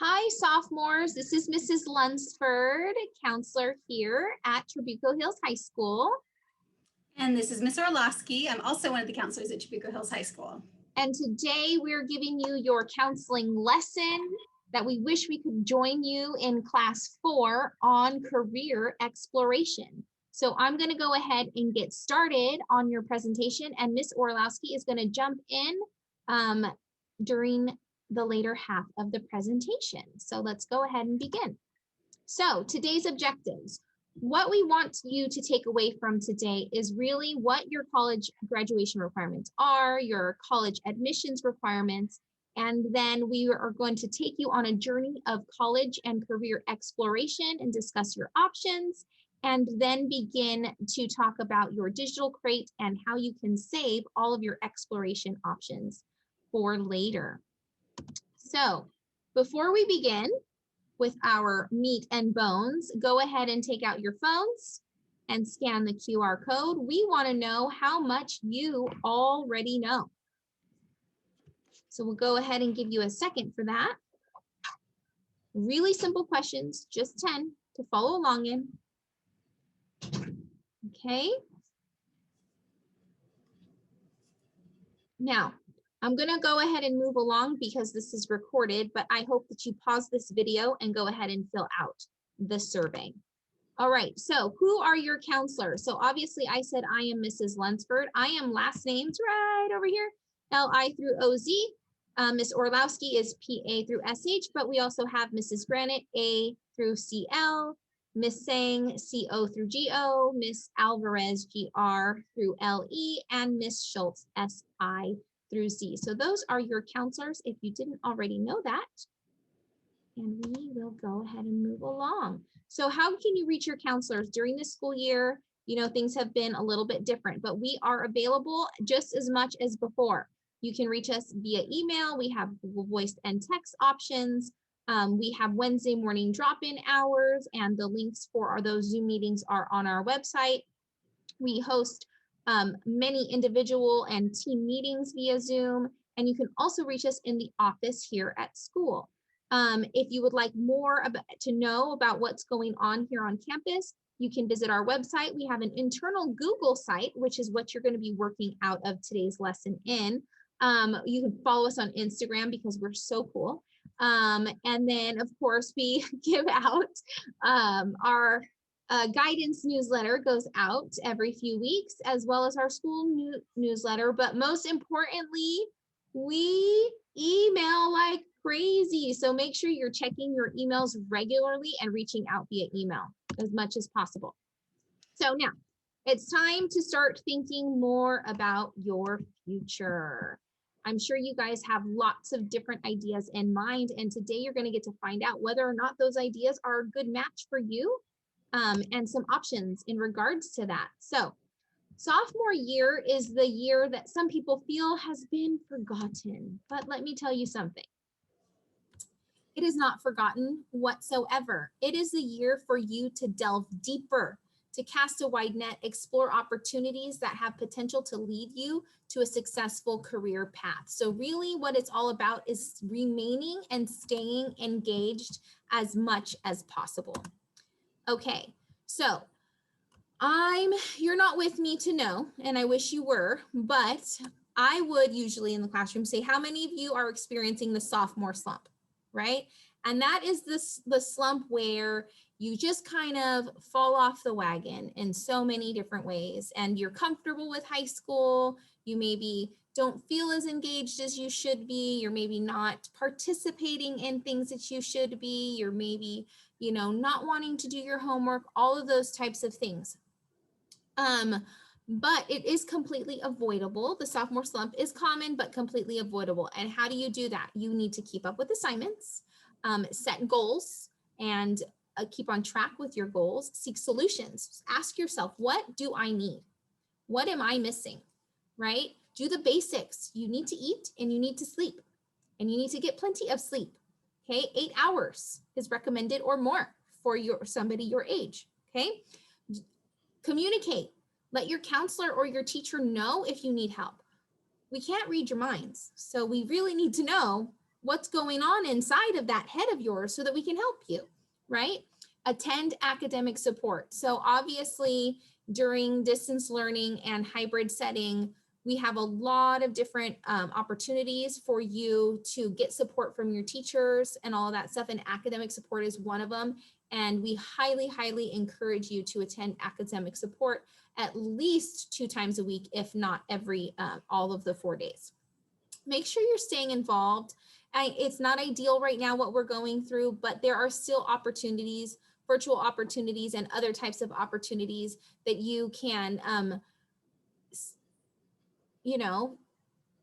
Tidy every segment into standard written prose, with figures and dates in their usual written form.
Hi, sophomores. This is Mrs. Lunsford, counselor here at Trabuco Hills High School. And this is Ms. Orlowski. I'm also one of the counselors at Trabuco Hills High School. And today we're giving you your counseling lesson that we wish we could join you in class 4 on career exploration. So I'm going to go ahead and get started on your presentation, and Ms. Orlowski is going to jump in during the later half of the presentation. So let's go ahead and begin. So today's objectives. What we want you to take away from today is really what your college graduation requirements are, your college admissions requirements, and then we are going to take you on a journey of college and career exploration and discuss your options, and then begin to talk about your digital crate and how you can save all of your exploration options for later. So before we begin with our meat and bones, go ahead and take out your phones and scan the QR code. We want to know how much you already know. So we'll go ahead and give you a second for that. Really simple questions, just 10 to follow along in. Okay. Now, I'm going to go ahead and move along because this is recorded, but I hope that you pause this video and go ahead and fill out the survey. All right, so who are your counselors? So obviously I said I am Mrs. Lunsford. I am last names right over here, L-I through O-Z. Miss Orlowski is P-A through S-H, but we also have Mrs. Granite, A through C-L, Miss Sang, C-O through G-O, Miss Alvarez, G-R through L-E, and Miss Schultz, S-I through Z. So those are your counselors if you didn't already know that. And we will go ahead and move along. So how can you reach your counselors during the school year? You know, things have been a little bit different, but we are available just as much as before. You can reach us via email. We have Google Voice and text options. We have Wednesday morning drop-in hours, and the links for those Zoom meetings are on our website. We host many individual and team meetings via Zoom, and you can also reach us in the office here at school. If you would like more to know about what's going on here on campus, you can visit our website. We have an internal Google site, which is what you're going to be working out of today's lesson in. You can follow us on Instagram because we're so cool. And then, of course, we give out our guidance newsletter goes out every few weeks, as well as our school newsletter. But most importantly, we email like crazy. So make sure you're checking your emails regularly and reaching out via email as much as possible. So now it's time to start thinking more about your future. I'm sure you guys have lots of different ideas in mind, and today you're going to get to find out whether or not those ideas are a good match for you, and some options in regards to that. So sophomore year is the year that some people feel has been forgotten, but let me tell you something. It is not forgotten whatsoever. It is the year for you to delve deeper, to cast a wide net, explore opportunities that have potential to lead you to a successful career path. So really what it's all about is remaining and staying engaged as much as possible. Okay, so you're not with me to know, and I wish you were, but I would usually in the classroom say, how many of you are experiencing the sophomore slump, right? And that is the slump where you just kind of fall off the wagon in so many different ways, and you're comfortable with high school, you maybe don't feel as engaged as you should be, you're maybe not participating in things that you should be, you're maybe, you know, not wanting to do your homework, all of those types of things. But it is completely avoidable. The sophomore slump is common, but completely avoidable. And how do you do that? You need to keep up with assignments, set goals, and keep on track with your goals, seek solutions. Ask yourself, what do I need? What am I missing, right? Do the basics. You need to eat and you need to sleep, and you need to get plenty of sleep. Okay, 8 hours is recommended or more for somebody your age. Okay, communicate. Let your counselor or your teacher know if you need help. We can't read your minds, so we really need to know what's going on inside of that head of yours so that we can help you, right? Attend academic support. So obviously during distance learning and hybrid setting, we have a lot of different opportunities for you to get support from your teachers and all of that stuff, and academic support is one of them. And we highly, highly encourage you to attend academic support at least 2 times a week, if not every, all of the 4 days. Make sure you're staying involved. It's not ideal right now what we're going through, but there are still opportunities, virtual opportunities and other types of opportunities that you can, you know,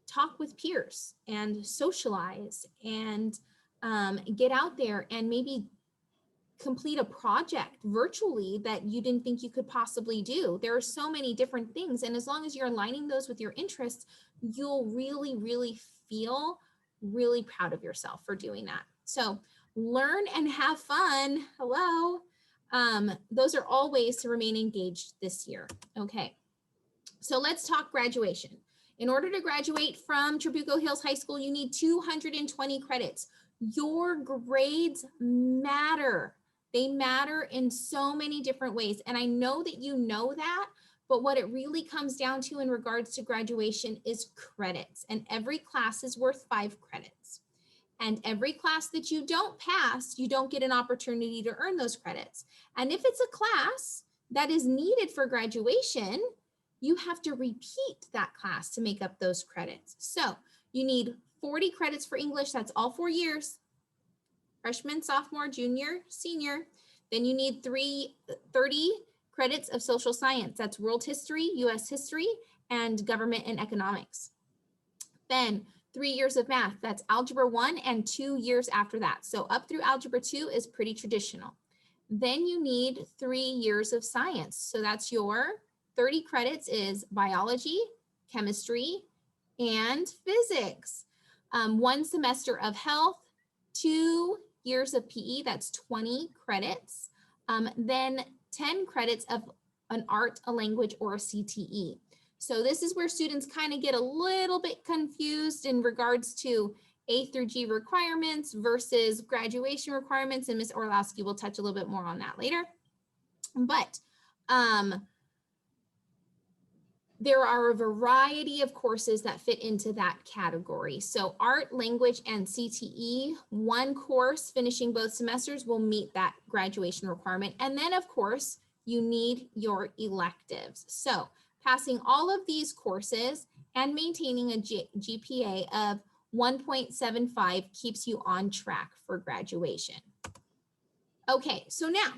talk with peers and socialize and get out there and maybe complete a project virtually that you didn't think you could possibly do. There are so many different things. And as long as you're aligning those with your interests, you'll really, really feel really proud of yourself for doing that. So learn and have fun. Hello. Those are all ways to remain engaged this year. Okay. So let's talk graduation. In order to graduate from Trabuco Hills High School, you need 220 credits. Your grades matter. They matter in so many different ways. And I know that you know that, but what it really comes down to in regards to graduation is credits. And every class is worth 5 credits. And every class that you don't pass, you don't get an opportunity to earn those credits. And if it's a class that is needed for graduation, you have to repeat that class to make up those credits. So you need 40 credits for English. That's all 4 years. Freshman, sophomore, junior, senior. Then you need 30 credits of social science. That's world history, US history, and government and economics. Then 3 years of math. That's algebra 1 and 2 years after that. So up through algebra 2 is pretty traditional. Then you need 3 years of science. So that's your 30 credits is biology, chemistry, and physics. 1 semester of health, 2 years of PE, that's 20 credits. Then 10 credits of an art, a language, or a CTE. So this is where students kind of get a little bit confused in regards to A through G requirements versus graduation requirements. And Ms. Orlowski will touch a little bit more on that later. But there are a variety of courses that fit into that category. So art, language, and CTE, 1 course finishing both semesters will meet that graduation requirement. And then of course, you need your electives. So passing all of these courses and maintaining a GPA of 1.75 keeps you on track for graduation. Okay, so now,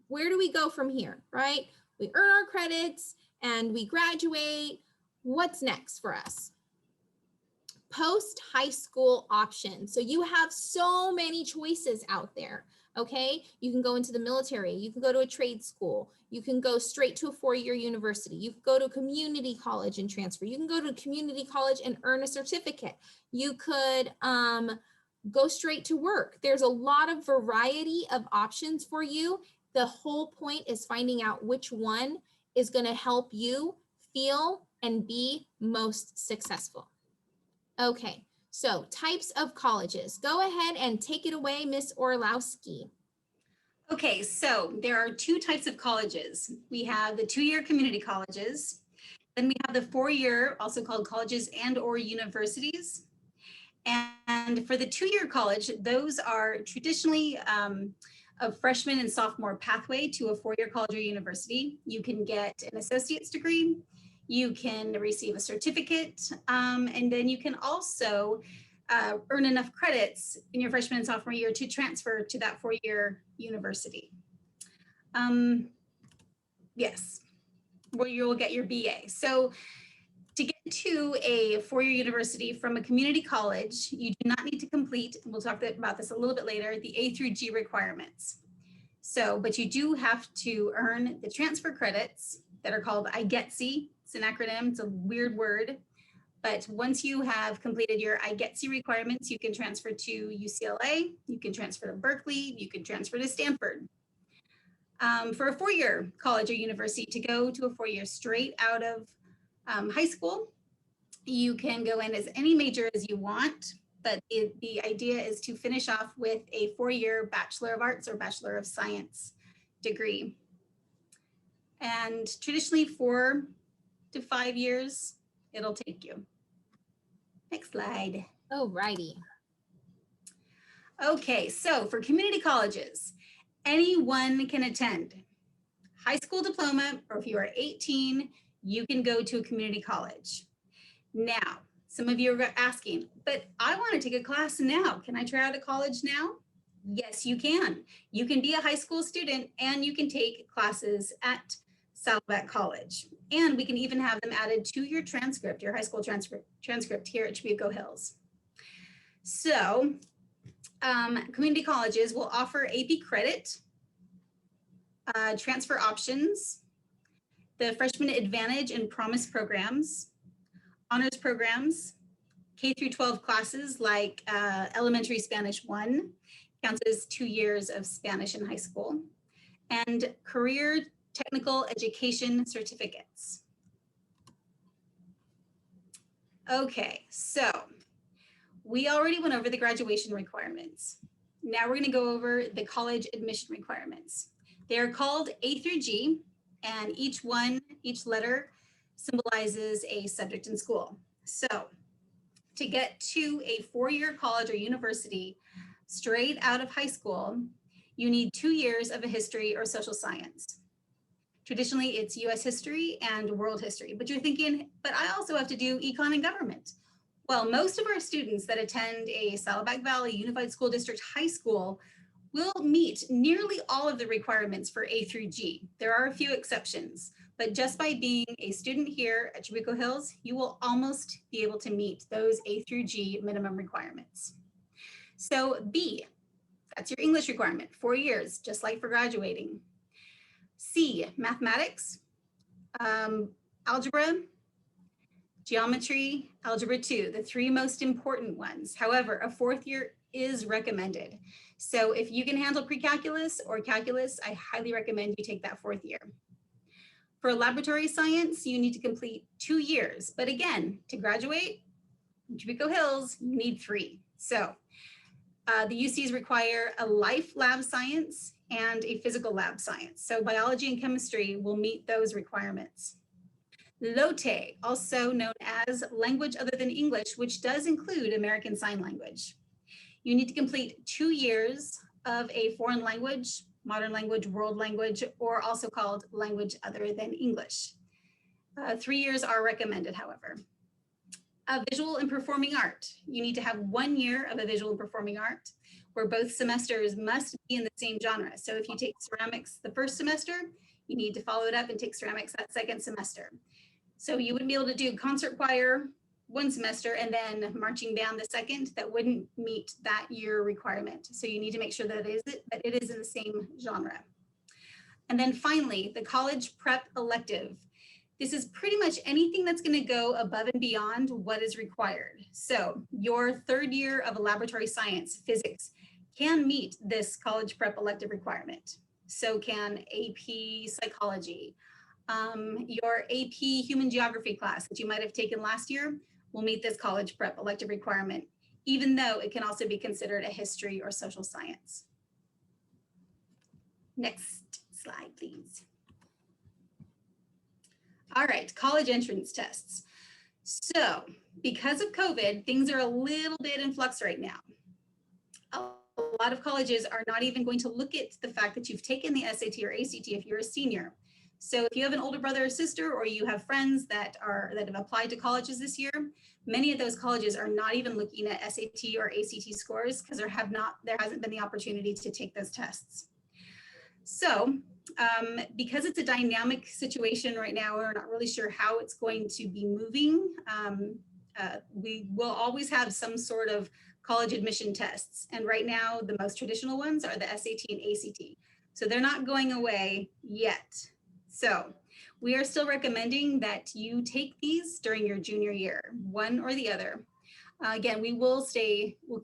where do we go from here, right? We earn our credits and we graduate. What's next for us? Post-high school options. So you have so many choices out there, okay? You can go into the military, you can go to a trade school, you can go straight to a 4-year university, you can go to a community college and transfer, you can go to a community college and earn a certificate, you could go straight to work. There's a lot of variety of options for you. The whole point is finding out which one is going to help you feel and be most successful. Okay, so types of colleges. Go ahead and take it away, Ms. Orlowski. Okay, so there are 2 types of colleges. We have the 2-year community colleges. Then we have the 4-year, also called colleges and or universities. And for the 2-year college, those are traditionally a freshman and sophomore pathway to a 4-year college or university. You can get an associate's degree, you can receive a certificate, and then you can also earn enough credits in your freshman and sophomore year to transfer to that 4-year university. Yes, where you'll get your BA. So to get to a 4-year university from a community college, you do not need to complete, and we'll talk about this a little bit later, the A through G requirements. So, but you do have to earn the transfer credits that are called IGETC. It's an acronym, it's a weird word. But once you have completed your IGETC requirements, you can transfer to UCLA, you can transfer to Berkeley, you can transfer to Stanford. For a 4-year college or university, to go to a 4-year straight out of high school, you can go in as any major as you want, but the idea is to finish off with a 4-year Bachelor of Arts or Bachelor of Science degree. And traditionally 4 to 5 years it'll take you. Next slide. Oh, righty. Okay, so for community colleges, anyone can attend. High school diploma, or if you are 18, you can go to a community college. Now, some of you are asking, but I want to take a class now. Can I try out at college now? Yes, you can. You can be a high school student and you can take classes at Saddleback College. And we can even have them added to your transcript, your high school transcript here at Chibuco Hills. So community colleges will offer AP credit, transfer options, the Freshman Advantage and Promise programs, honors programs, K through 12 classes like elementary Spanish 1 counts as 2 years of Spanish in high school, and career technical education certificates. Okay, so we already went over the graduation requirements. Now we're going to go over the college admission requirements. They are called A through G, and each letter symbolizes a subject in school. So to get to a 4-year college or university straight out of high school, you need 2 years of a history or social science. Traditionally, it's US history and world history, but you're thinking, but I also have to do econ and government. Well, most of our students that attend a Saddleback Valley Unified School District high school will meet nearly all of the requirements for A through G. There are a few exceptions, but just by being a student here at Chibuco Hills, you will almost be able to meet those A through G minimum requirements. So B, that's your English requirement, 4 years, just like for graduating. C, mathematics, algebra, geometry, algebra 2, the 3 most important ones. However, a 4th year is recommended. So if you can handle pre-calculus or calculus, I highly recommend you take that 4th year. For laboratory science, you need to complete 2 years. But again, to graduate in Chibuco Hills, you need 3. So the UCs require a life lab science and a physical lab science. So biology and chemistry will meet those requirements. LOTE, also known as language other than English, which does include American Sign Language. You need to complete 2 years of a foreign language, modern language, world language, or also called language other than English. 3 years are recommended, however. Visual and performing art. You need to have 1 year of a visual and performing art where both semesters must be in the same genre. So if you take ceramics the first semester, you need to follow it up and take ceramics that second semester. So you wouldn't be able to do concert choir 1 semester and then marching band the second. That wouldn't meet that year requirement. So you need to make sure that it is in the same genre. And then finally, the college prep elective. This is pretty much anything that's going to go above and beyond what is required. So your 3rd year of a laboratory science, physics, can meet this college prep elective requirement. So can AP psychology. Your AP human geography class that you might have taken last year will meet this college prep elective requirement, even though it can also be considered a history or social science. Next slide, please. All right, college entrance tests. So because of COVID, things are a little bit in flux right now. A lot of colleges are not even going to look at the fact that you've taken the SAT or ACT if you're a senior. So if you have an older brother or sister, or you have friends that have applied to colleges this year, many of those colleges are not even looking at SAT or ACT scores because there hasn't been the opportunity to take those tests. So because it's a dynamic situation right now, we're not really sure how it's going to be moving. We will always have some sort of college admission tests. And right now, the most traditional ones are the SAT and ACT. So they're not going away yet. So we are still recommending that you take these during your junior year, one or the other. Again, we'll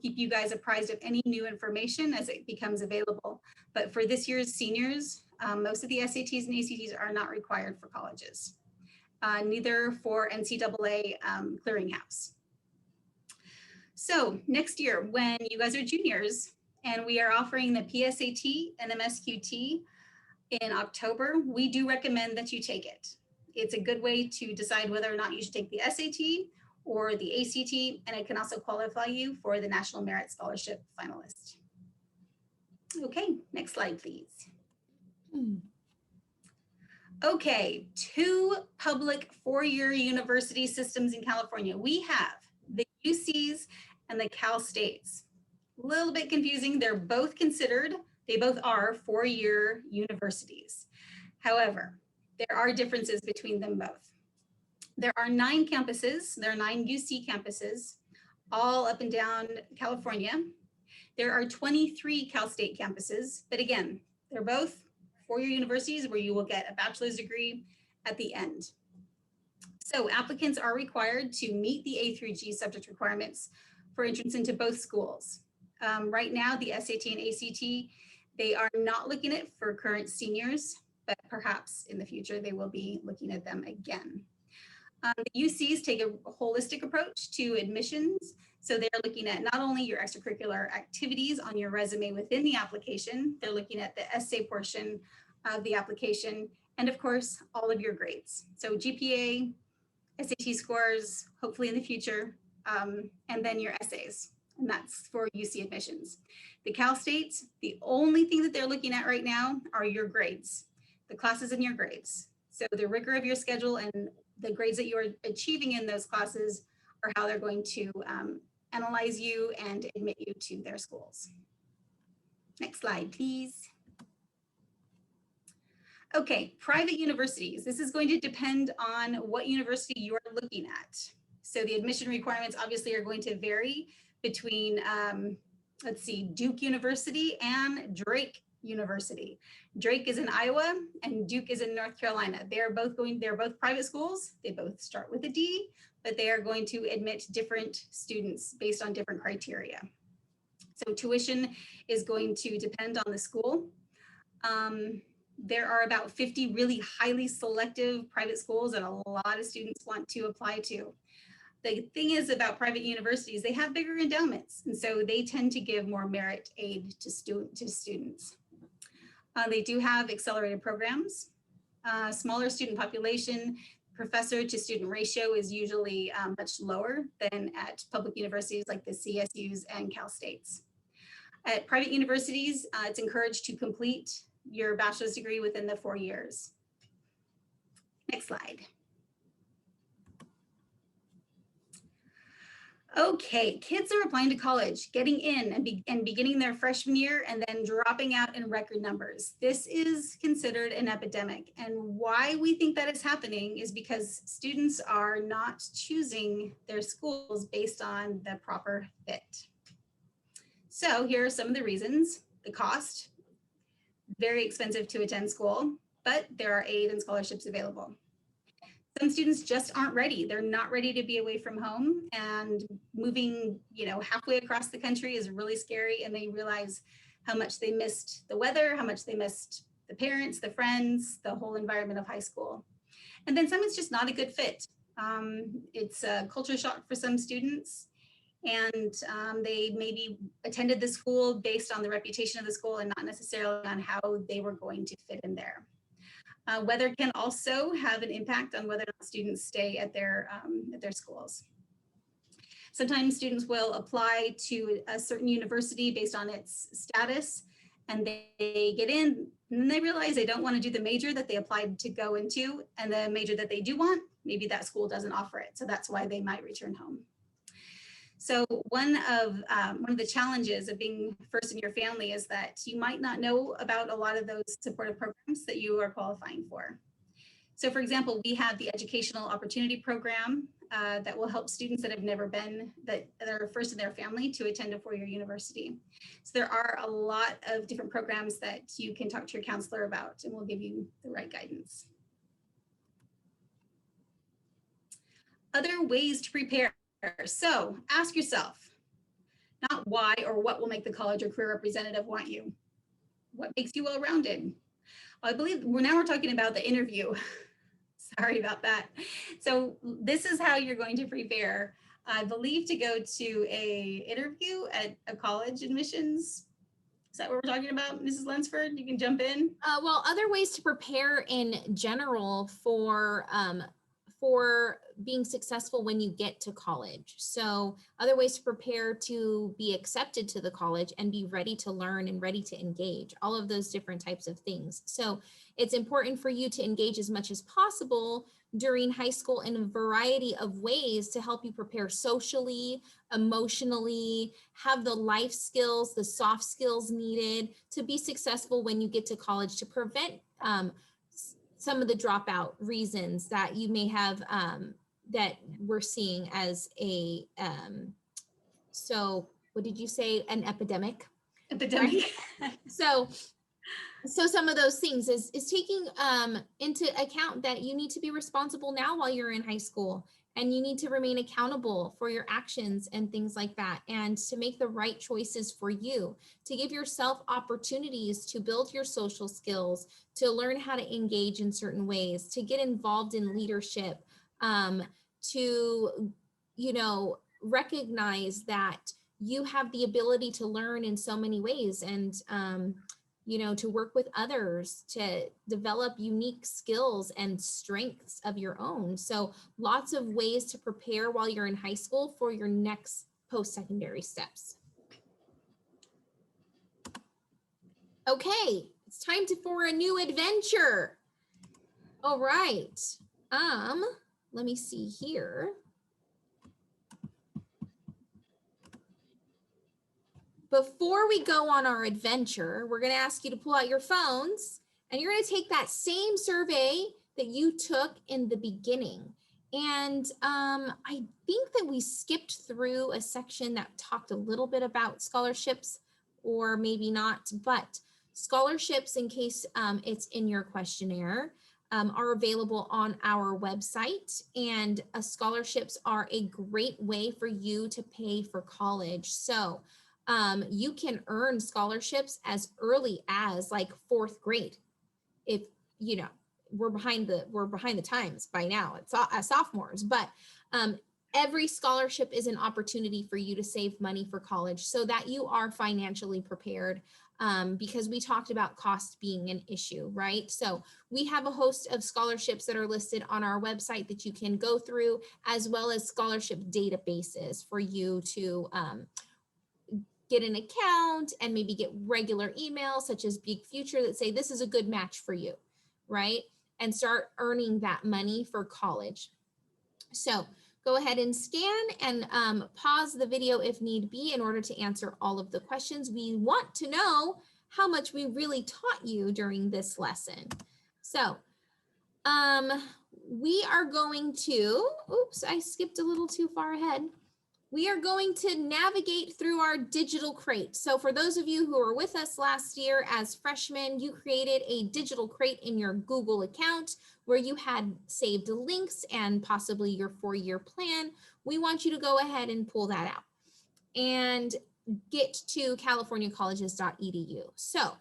keep you guys apprised of any new information as it becomes available. But for this year's seniors, most of the SATs and ACTs are not required for colleges, neither for NCAA clearinghouse. So next year, when you guys are juniors and we are offering the PSAT and MSQT in October, we do recommend that you take it. It's a good way to decide whether or not you should take the SAT or the ACT, and it can also qualify you for the National Merit Scholarship finalist. Okay, next slide, please. Okay, 2 public four-year university systems in California. We have the UCs and the Cal States. A little bit confusing. They're both considered, they both are four-year universities. However, there are differences between them both. There are 9 campuses, there are 9 UC campuses, all up and down California. There are 23 Cal State campuses, but again, they're both four-year universities where you will get a bachelor's degree at the end. So applicants are required to meet the A through G subject requirements for entrance into both schools. Right now, the SAT and ACT, they are not looking at for current seniors, but perhaps in the future they will be looking at them again. The UCs take a holistic approach to admissions. So they're looking at not only your extracurricular activities on your resume within the application, they're looking at the essay portion of the application, and of course, all of your grades. So GPA, SAT scores, hopefully in the future, and then your essays, and that's for UC admissions. The Cal States, the only thing that they're looking at right now are your grades, the classes and your grades. So the rigor of your schedule and the grades that you're achieving in those classes are how they're going to analyze you and admit you to their schools. Next slide, please. Okay, private universities. This is going to depend on what university you're looking at. So the admission requirements obviously are going to vary between, let's see, Duke University and Drake University. Drake is in Iowa and Duke is in North Carolina. They're both private schools. They both start with a D, but they are going to admit different students based on different criteria. So tuition is going to depend on the school. There are about 50 really highly selective private schools that a lot of students want to apply to. The thing is about private universities, they have bigger endowments, and so they tend to give more merit aid to students. They do have accelerated programs, smaller student population, professor to student ratio is usually much lower than at public universities like the CSUs and Cal States. At private universities, it's encouraged to complete your bachelor's degree within the 4 years. Next slide. Okay, kids are applying to college, getting in and beginning their freshman year and then dropping out in record numbers. This is considered an epidemic. And why we think that is happening is because students are not choosing their schools based on the proper fit. So here are some of the reasons. The cost, very expensive to attend school, but there are aid and scholarships available. Some students just aren't ready. They're not ready to be away from home, and moving, halfway across the country is really scary, and they realize how much they missed the weather, how much they missed the parents, the friends, the whole environment of high school. And then some it's just not a good fit. It's a culture shock for some students, and they maybe attended the school based on the reputation of the school and not necessarily on how they were going to fit in there. Weather can also have an impact on whether or not students stay at their schools. Sometimes students will apply to a certain university based on its status, and they get in and then they realize they don't want to do the major that they applied to go into, and the major that they do want, maybe that school doesn't offer it. So that's why they might return home. So one of the challenges of being first in your family is that you might not know about a lot of those supportive programs that you are qualifying for. So for example, we have the Educational Opportunity Program that will help students that have never been, that are first in their family to attend a four-year university. So there are a lot of different programs that you can talk to your counselor about, and we'll give you the right guidance. Other ways to prepare. So ask yourself, not why or what will make the college or career representative want you. What makes you well-rounded? Well, I believe we're talking about the interview. Sorry about that. So this is how you're going to prepare. I believe, to go to a interview at a college admissions. Is that what we're talking about, Mrs. Lunsford? You can jump in. Well, other ways to prepare in general for being successful when you get to college. So other ways to prepare to be accepted to the college and be ready to learn and ready to engage, all of those different types of things. So it's important for you to engage as much as possible during high school in a variety of ways to help you prepare socially, emotionally, have the life skills, the soft skills needed to be successful when you get to college, to prevent some of the dropout reasons that you may have that we're seeing as a so what did you say, an epidemic? Epidemic. Right? So some of those things is taking into account that you need to be responsible now while you're in high school, and you need to remain accountable for your actions and things like that, and to make the right choices for you, to give yourself opportunities to build your social skills, to learn how to engage in certain ways, to get involved in leadership, to, you know, recognize that you have the ability to learn in so many ways, and you know, to work with others, to develop unique skills and strengths of your own. So lots of ways to prepare while you're in high school for your next post-secondary steps. Okay, it's time for a new adventure. All right, let me see here. Before we go on our adventure, we're going to ask you to pull out your phones, and you're going to take that same survey that you took in the beginning. And I think that we skipped through a section that talked a little bit about scholarships, or maybe not, but scholarships, in case it's in your questionnaire, are available on our website, and scholarships are a great way for you to pay for college. So you can earn scholarships as early as like 4th grade. If you know, we're behind the times by now as sophomores, but every scholarship is an opportunity for you to save money for college so that you are financially prepared, because we talked about cost being an issue, right? So we have a host of scholarships that are listed on our website that you can go through, as well as scholarship databases for you to get an account and maybe get regular emails such as Big Future that say this is a good match for you, right? And start earning that money for college. So go ahead and scan and pause the video if need be in order to answer all of the questions. We want to know how much we really taught you during this lesson. So we are going to, oops, I skipped a little too far ahead. We are going to navigate through our digital crate. So for those of you who were with us last year as freshmen, you created a digital crate in your Google account where you had saved links and possibly your 4-year plan. We want you to go ahead and pull that out and get to californiacolleges.edu. So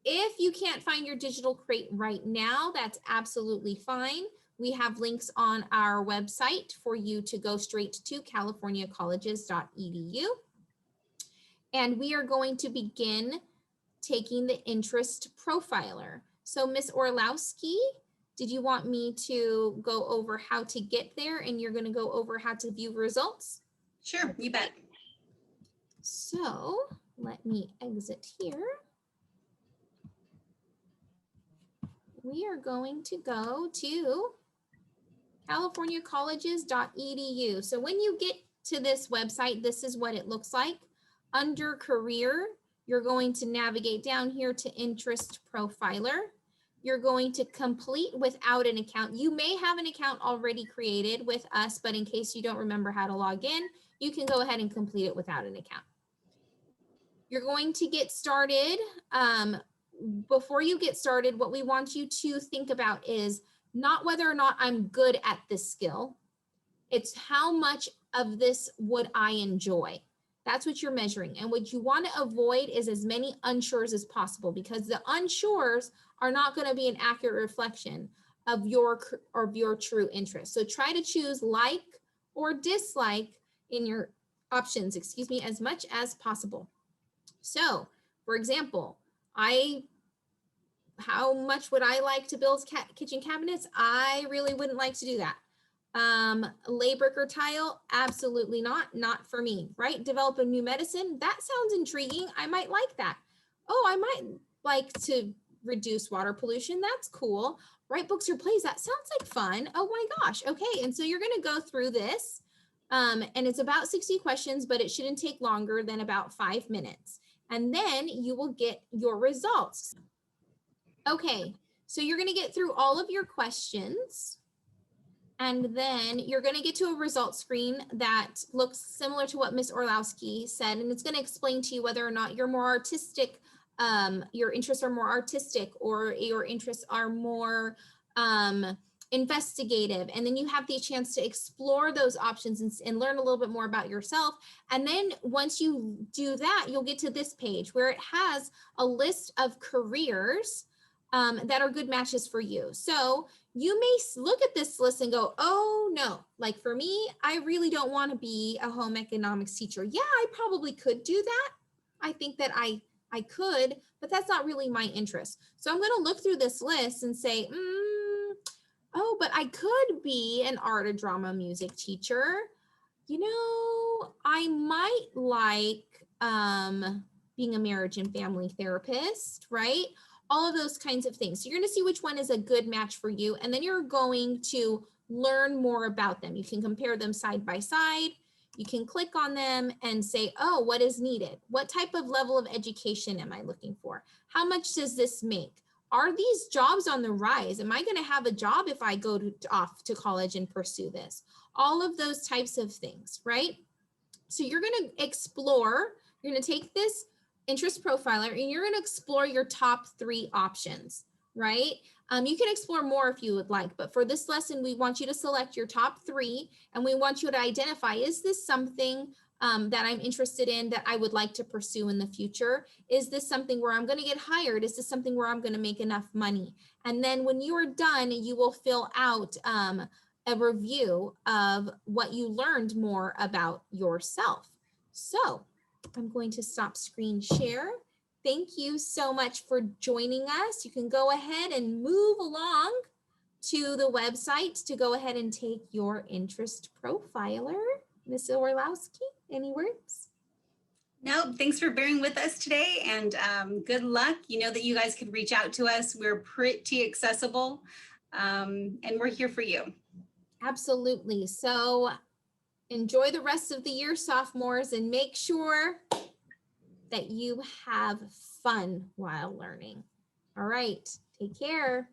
if you can't find your digital crate right now, that's absolutely fine. We have links on our website for you to go straight to californiacolleges.edu. And we are going to begin taking the interest profiler. So Ms. Orlowski, did you want me to go over how to get there, and you're going to go over how to view results? Sure, you bet. So let me exit here. We are going to go to californiacolleges.edu. So when you get to this website, this is what it looks like. Under career, you're going to navigate down here to interest profiler. You're going to complete without an account. You may have an account already created with us, but in case you don't remember how to log in, you can go ahead and complete it without an account. You're going to get started. Before you get started, what we want you to think about is not whether or not I'm good at this skill. It's how much of this would I enjoy. That's what you're measuring. And what you want to avoid is as many unsures as possible, because the unsures are not going to be an accurate reflection of your true interest. So try to choose like or dislike in your options, excuse me, as much as possible. So, for example, how much would I like to build kitchen cabinets? I really wouldn't like to do that. Lay brick or tile? Absolutely not for me, right? Develop a new medicine? That sounds intriguing. I might like that. Oh, I might like to reduce water pollution. That's cool. Write books or plays? That sounds like fun. Oh my gosh. Okay, and so you're gonna go through this and it's about 60 questions, but it shouldn't take longer than about 5 minutes. And then you will get your results. Okay, so you're gonna get through all of your questions. And then you're going to get to a results screen that looks similar to what Miss Orlowski said, and it's going to explain to you whether or not you're more artistic, your interests are more artistic, or your interests are more investigative. And then you have the chance to explore those options and learn a little bit more about yourself. And then once you do that, you'll get to this page where it has a list of careers that are good matches for you. So you may look at this list and go, oh no, like for me, I really don't want to be a home economics teacher. Yeah, I probably could do that. I think that I could, but that's not really my interest. So I'm going to look through this list and say, oh, but I could be an art or drama music teacher. You know, I might like being a marriage and family therapist, right? All of those kinds of things. So you're going to see which one is a good match for you, and then you're going to learn more about them. You can compare them side by side. You can click on them and say, oh, what is needed? What type of level of education am I looking for? How much does this make? Are these jobs on the rise? Am I going to have a job if I go off to college and pursue this? All of those types of things, right? So you're going to explore, you're going to take this interest profiler and you're going to explore your top 3 options, right? You can explore more if you would like, but for this lesson, we want you to select your top 3 and we want you to identify, is this something that I'm interested in that I would like to pursue in the future? Is this something where I'm going to get hired? Is this something where I'm going to make enough money? And then when you are done, you will fill out a review of what you learned more about yourself. So I'm going to stop screen share. Thank you so much for joining us. You can go ahead and move along to the website to go ahead and take your interest profiler. Ms. Orlowski, any words? No, thanks for bearing with us today, and good luck. You know that you guys can reach out to us. We're pretty accessible, and we're here for you. Absolutely. So enjoy the rest of the year, sophomores, and make sure that you have fun while learning. All right, take care.